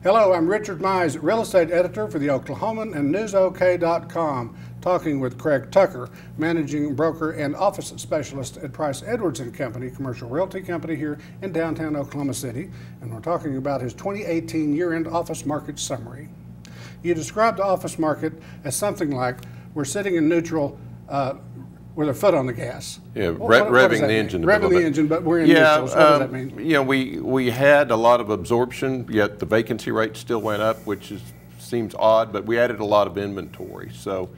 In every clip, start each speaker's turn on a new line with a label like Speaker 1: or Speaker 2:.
Speaker 1: Hello, I'm Richard Mize, real estate editor for the Oklahoman and newsok.com, talking with Craig Tucker, managing broker and office specialist at Price Edwards & Company, commercial realty company here in downtown Oklahoma City, and we're talking about his 2018 year-end office market summary. You described the office market as something like we're sitting in neutral with our foot on the gas.
Speaker 2: Yeah, revving the engine.
Speaker 1: Revving the engine, but we're in neutral. So what does that mean?
Speaker 2: You know, we had a lot of absorption, yet the vacancy rate still went up, which seems odd, but we added a lot of inventory. So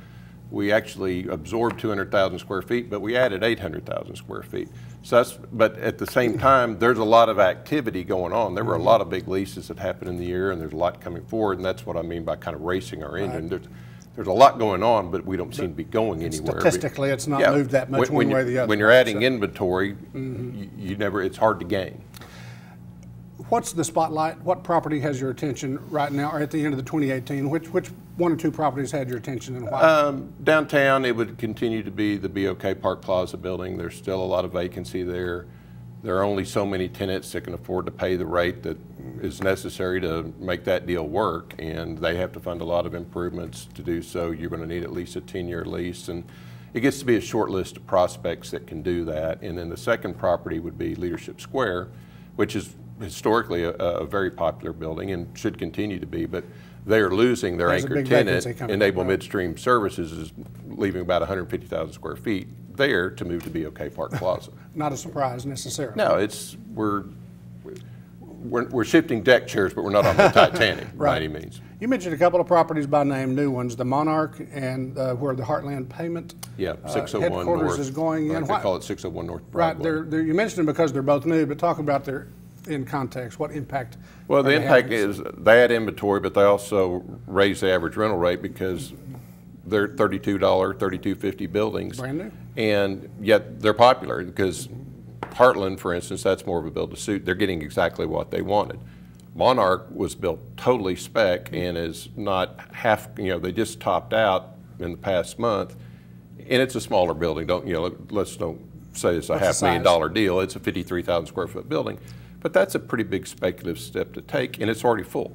Speaker 2: we actually absorbed 200,000 square feet, but we added 800,000 square feet. So but at the same time, there's a lot of activity going on. There were a lot of big leases that happened in the year, and there's a lot coming forward, and that's what I mean by kind of racing our engine.
Speaker 1: Right.
Speaker 2: There's a lot going on, but we don't seem to be going anywhere.
Speaker 1: Statistically, it's not moved that much one way or the other.
Speaker 2: When you're adding inventory, it's hard to gain.
Speaker 1: What's the spotlight? What property has your attention right now, or at the end of the 2018? Which one or two properties had your attention, and why?
Speaker 2: Downtown, it would continue to be the BOK Park Plaza building. There's still a lot of vacancy there. There are only so many tenants that can afford to pay the rate that is necessary to make that deal work, and they have to fund a lot of improvements to do so. You're going to need at least a 10-year lease, and it gets to be a short list of prospects that can do that. And then the second property would be Leadership Square, which is historically a very popular building and should continue to be, but they are losing their anchor tenant. Enable Midstream Services is leaving about 150,000 square feet there to move to BOK Park Plaza.
Speaker 1: Not a surprise necessarily.
Speaker 2: No, we're shifting deck chairs, but we're not on the Titanic by any means.
Speaker 1: You mentioned a couple of properties by name, new ones, the Monarch and where the Heartland Payment
Speaker 2: 601
Speaker 1: headquarters
Speaker 2: North
Speaker 1: is going in.
Speaker 2: They call it 601 North Broadway.
Speaker 1: Right, you mentioned them because they're both new, but talk about their in context. What impact?
Speaker 2: Well, the impact is they add inventory, but they also raise the average rental rate because they're $32, $32.50 buildings.
Speaker 1: Brand new.
Speaker 2: And yet they're popular because Heartland, for instance, that's more of a build-to-suit. They're getting exactly what they wanted. Monarch was built totally spec and is not half, they just topped out in the past month. And it's a smaller building. Let's don't say it's a $500,000 deal. It's a 53,000 square foot building. But that's a pretty big speculative step to take, and it's already full.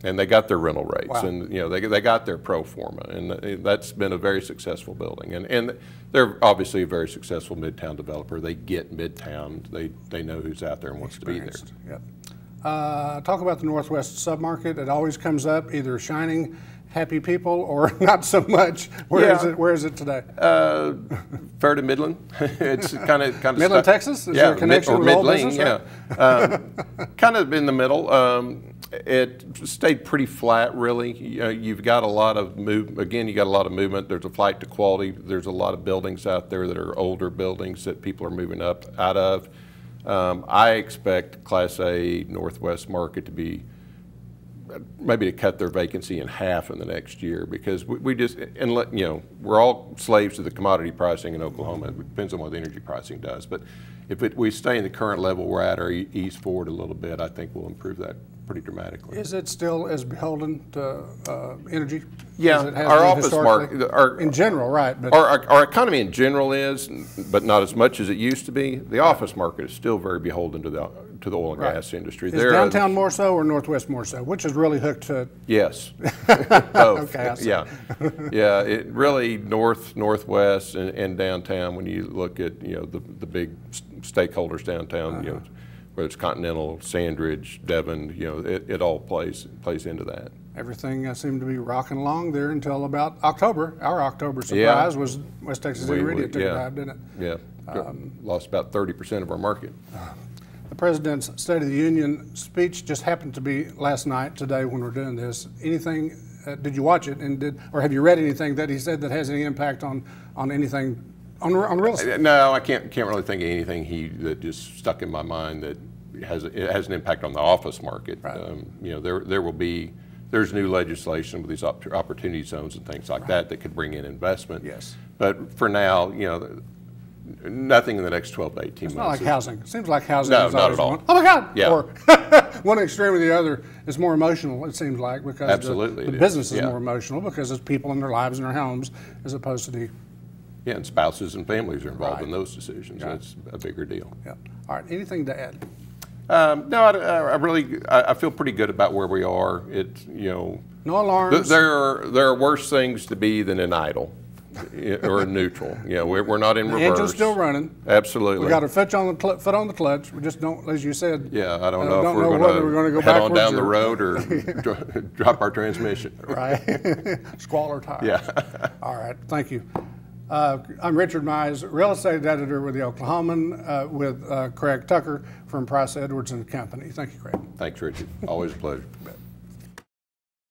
Speaker 2: And they got their rental rates, and they got their pro forma, and that's been a very successful building. And they're obviously a very successful Midtown developer. They get Midtown. They know who's out there and wants to be there.
Speaker 1: Yep. Talk about the Northwest submarket. It always comes up, either shining, happy people, or not so much. Where is it today?
Speaker 2: Fair to Midland. It's kind of
Speaker 1: Midland, Texas. Is there a connection with old business?
Speaker 2: Yeah. Kind of in the middle. It stayed pretty flat, really. You've got a lot of you got a lot of movement. There's a flight to quality. There's a lot of buildings out there that are older buildings that people are moving out of. I expect Class A Northwest market to be maybe to cut their vacancy in half in the next year, because we're all slaves to the commodity pricing in Oklahoma. It depends on what the energy pricing does, but if we stay in the current level we're at or ease forward a little bit, I think we'll improve that pretty dramatically.
Speaker 1: Is it still as beholden to energy?
Speaker 2: Yeah, our office market,
Speaker 1: in general, right? But
Speaker 2: our economy in general is, but not as much as it used to be. The office market is still very beholden to the oil and gas industry.
Speaker 1: Is downtown more so or Northwest more so? Which is really hooked to?
Speaker 2: Yes, both.
Speaker 1: Okay,
Speaker 2: yeah. It really Northwest, and downtown. When you look at the big stakeholders downtown, whether it's Continental, Sandridge, Devon, it all plays into that.
Speaker 1: Everything seemed to be rocking along there until about October. Our October surprise was West Texas Intermediate took a dive, didn't it?
Speaker 2: Yeah, lost about 30% of our market.
Speaker 1: The President's State of the Union speech just happened to be last night, today when we're doing this. Anything, did you watch it, or have you read anything that he said that has any impact on anything, on real estate?
Speaker 2: No, I can't really think of anything that just stuck in my mind that has an impact on the office market. Right. There's new legislation with these opportunity zones and things like that could bring in investment.
Speaker 1: Yes.
Speaker 2: But for now, nothing in the next 12 to 18 months.
Speaker 1: It's not like housing. It seems like housing
Speaker 2: is
Speaker 1: not
Speaker 2: at all.
Speaker 1: Oh my God!
Speaker 2: Yeah.
Speaker 1: Or one extreme or the other is more emotional, it seems like, because the business is more emotional because it's people in their lives and their homes as opposed to the...
Speaker 2: Yeah, and spouses and families are involved in those decisions. That's a bigger deal.
Speaker 1: Yeah. All right, anything to add?
Speaker 2: No, I really, I feel pretty good about where we are. It's,
Speaker 1: No alarms?
Speaker 2: there are worse things to be than an idle or a neutral. We're not in reverse.
Speaker 1: The engine's still running.
Speaker 2: Absolutely.
Speaker 1: We got our foot on the clutch. We just don't, as you said.
Speaker 2: Yeah, I don't know if we're going to go head on down the road or drop our transmission.
Speaker 1: Right. Squalor tire.
Speaker 2: Yeah.
Speaker 1: All right. Thank you. I'm Richard Mize, real estate editor with the Oklahoman, with Craig Tucker from Price Edwards and Company. Thank you, Craig.
Speaker 2: Thanks, Richard. Always a pleasure.